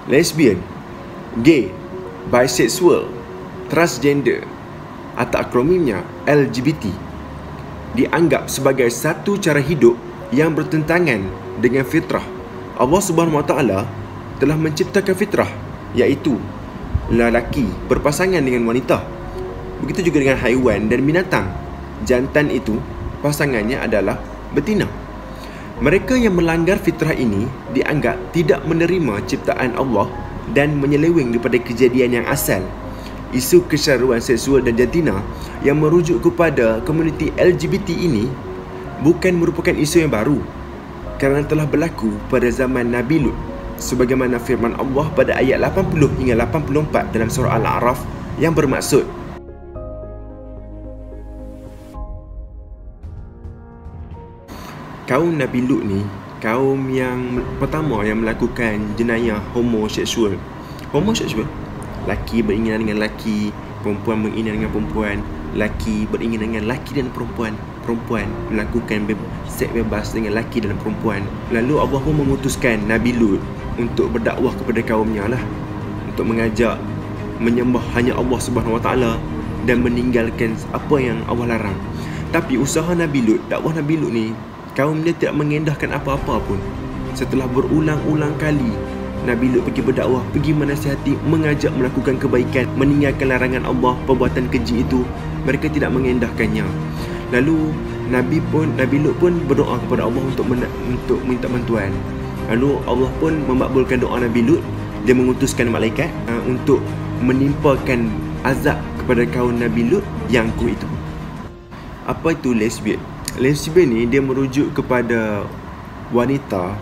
lesbian, gay, bisexual, transgender atau akronimnya LGBT dianggap sebagai satu cara hidup yang bertentangan dengan fitrah. Allah Subhanahu Wa Taala telah menciptakan fitrah, iaitu lelaki berpasangan dengan wanita. Begitu juga dengan haiwan dan binatang. Jantan itu pasangannya adalah betina. Mereka yang melanggar fitrah ini dianggap tidak menerima ciptaan Allah dan menyeleweng daripada kejadian yang asal. Isu keseruan seksual dan jantina yang merujuk kepada komuniti LGBT ini bukan merupakan isu yang baru, kerana telah berlaku pada zaman Nabi Lut, sebagaimana firman Allah pada ayat 80 hingga 84 dalam surah Al-A'raf yang bermaksud, kaum Nabi Lut ni kaum yang pertama yang melakukan jenayah homoseksual. Laki beringinan dengan laki, perempuan beringinan dengan perempuan, laki beringinan dengan laki dan perempuan melakukan seks bebas dengan laki dan perempuan. Lalu Allah pun memutuskan Nabi Lut untuk berdakwah kepada kaumnya lah, untuk mengajak menyembah hanya Allah Subhanahu Wa Taala dan meninggalkan apa yang Allah larang. Tapi usaha Nabi Lut, dakwah Nabi Lut ni, kaum dia tidak mengendahkan apa-apa pun. Setelah berulang-ulang kali Nabi Lut pergi berdakwah, pergi menasihati, mengajak melakukan kebaikan, meninggalkan larangan Allah, perbuatan keji itu, mereka tidak mengendahkannya. Lalu Nabi Lut pun berdoa kepada Allah untuk minta bantuan. Lalu Allah pun memakbulkan doa Nabi Lut. Dia mengutuskan malaikat untuk menimpakan azab kepada kaum Nabi Lut yang kuat itu. Apa itu lesbian? Lesbian ni dia merujuk kepada wanita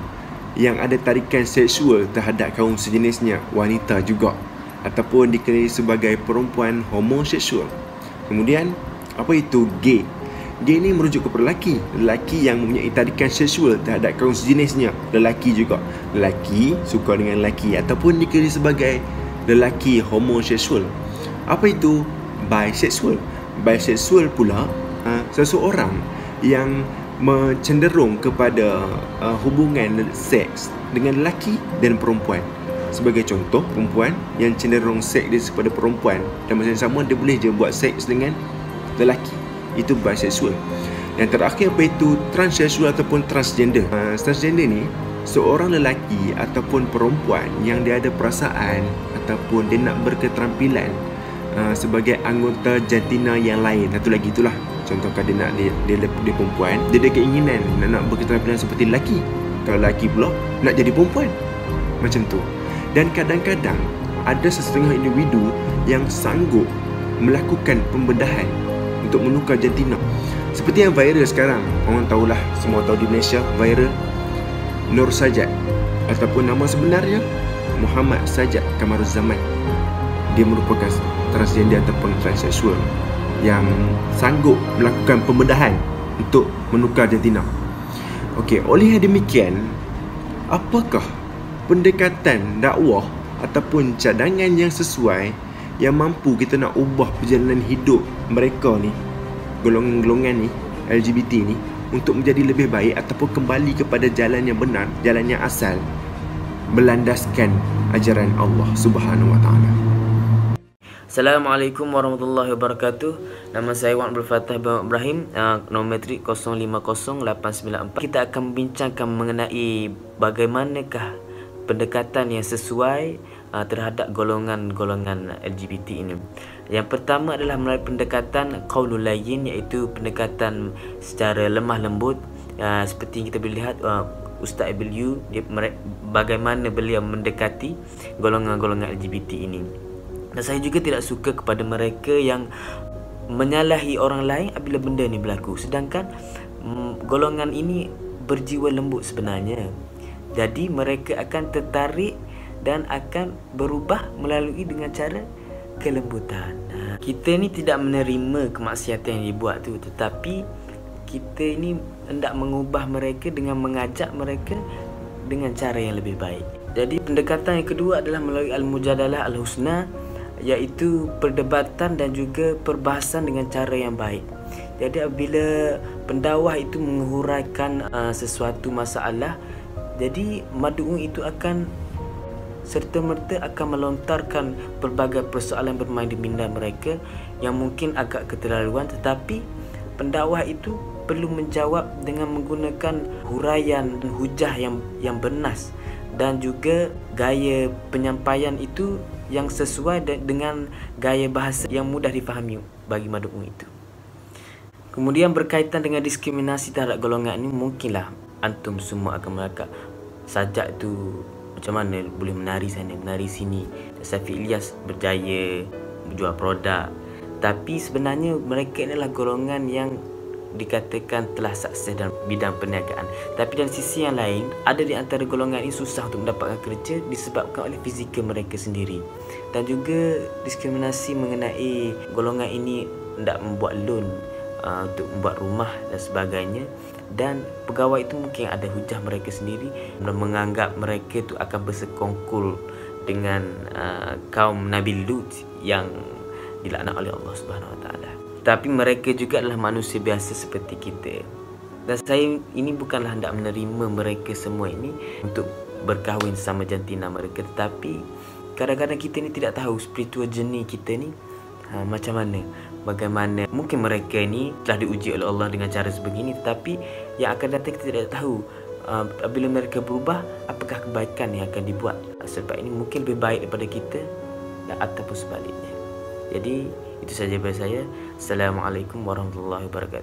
yang ada tarikan seksual terhadap kaum sejenisnya, wanita juga, ataupun dikenali sebagai perempuan homoseksual. Kemudian, apa itu gay? Gay ni merujuk kepada lelaki yang mempunyai tarikan seksual terhadap kaum sejenisnya, lelaki juga. Lelaki suka dengan lelaki ataupun dikenali sebagai lelaki homoseksual. Apa itu bisexual? Bisexual pula seseorang yang cenderung kepada hubungan seks dengan lelaki dan perempuan. Sebagai contoh, perempuan yang cenderung seks dia kepada perempuan dan masa yang sama dia boleh je buat seks dengan lelaki. Itu bisexual. Dan terakhir apa itu transseksual ataupun transgender. Transgender ni seorang lelaki ataupun perempuan yang dia ada perasaan ataupun dia nak berketerampilan sebagai anggota jantina yang lain. Satu lagi itulah, contohkan dia perempuan, dia ada keinginan nak berketerampilan seperti lelaki. Kalau lelaki pula nak jadi perempuan, macam tu. Dan kadang-kadang ada setengah individu yang sanggup melakukan pembedahan untuk menukar jantina. Seperti yang viral sekarang, orang tahulah, semua tahu di Malaysia viral Nur Sajat, ataupun nama sebenarnya Muhammad Sajat Kamaruzzaman. Dia merupakan transgender ataupun transseksual yang sanggup melakukan pembedahan untuk menukar jantina. Okey, oleh demikian, apakah pendekatan dakwah ataupun cadangan yang sesuai yang mampu kita nak ubah perjalanan hidup mereka ni, golongan-golongan ni, LGBT ni, untuk menjadi lebih baik ataupun kembali kepada jalan yang benar, jalan yang asal, berlandaskan ajaran Allah Subhanahu Wa Taala. Assalamualaikum warahmatullahi wabarakatuh. Nama saya Wan Abdul Fattah bin Ibrahim, nombor metrik 050894. Kita akan membincangkan mengenai bagaimanakah pendekatan yang sesuai terhadap golongan-golongan LGBT ini. Yang pertama adalah melalui pendekatan qaulul layyin, iaitu pendekatan secara lemah lembut. Seperti yang kita boleh lihat, Ustaz Ibilyu, bagaimana beliau mendekati golongan-golongan LGBT ini. Dan saya juga tidak suka kepada mereka yang menyalahi orang lain apabila benda ni berlaku. Sedangkan golongan ini berjiwa lembut sebenarnya. Jadi mereka akan tertarik dan akan berubah melalui dengan cara kelembutan. Kita ni tidak menerima kemaksiatan yang dibuat tu, tetapi kita ni hendak mengubah mereka dengan mengajak mereka dengan cara yang lebih baik. Jadi pendekatan yang kedua adalah melalui al-mujadalah al-husna, iaitu perdebatan dan juga perbahasan dengan cara yang baik. Jadi apabila pendakwah itu menghuraikan sesuatu masalah, jadi mad'u itu akan serta-merta akan melontarkan pelbagai persoalan bermain di minda mereka yang mungkin agak keterlaluan, tetapi pendakwah itu perlu menjawab dengan menggunakan huraian hujah yang bernas dan juga gaya penyampaian itu yang sesuai dengan gaya bahasa yang mudah difahami bagi madhum itu. Kemudian berkaitan dengan diskriminasi terhadap golongan ini, mungkinlah antum semua akan melakak Sajak tu macam mana boleh menari sana, menari sini. Syafiq Ilyas berjaya menjual produk. Tapi sebenarnya mereka adalah golongan yang dikatakan telah sukses dalam bidang perniagaan. Tapi dari sisi yang lain, ada di antara golongan ini susah untuk mendapatkan kerja disebabkan oleh fizikal mereka sendiri. Dan juga diskriminasi mengenai golongan ini tidak membuat loan untuk membuat rumah dan sebagainya. Dan pegawai itu mungkin ada hujah mereka sendiri menganggap mereka itu akan bersekongkol dengan kaum Nabi Lut yang dilaknat oleh Allah Subhanahu Wa Taala. Tapi mereka juga adalah manusia biasa seperti kita. Dan saya ini bukanlah hendak menerima mereka semua ini untuk berkahwin sama jantina mereka, tetapi kadang-kadang kita ni tidak tahu spiritual journey kita ni macam mana, bagaimana. Mungkin mereka ni telah diuji oleh Allah dengan cara sebegini, tetapi yang akan datang kita tidak tahu apabila mereka berubah, apakah kebaikan yang akan dibuat. Sebab ini mungkin lebih baik daripada kita ataupun sebaliknya. Jadi itu saja dari saya. Assalamualaikum warahmatullahi wabarakatuh.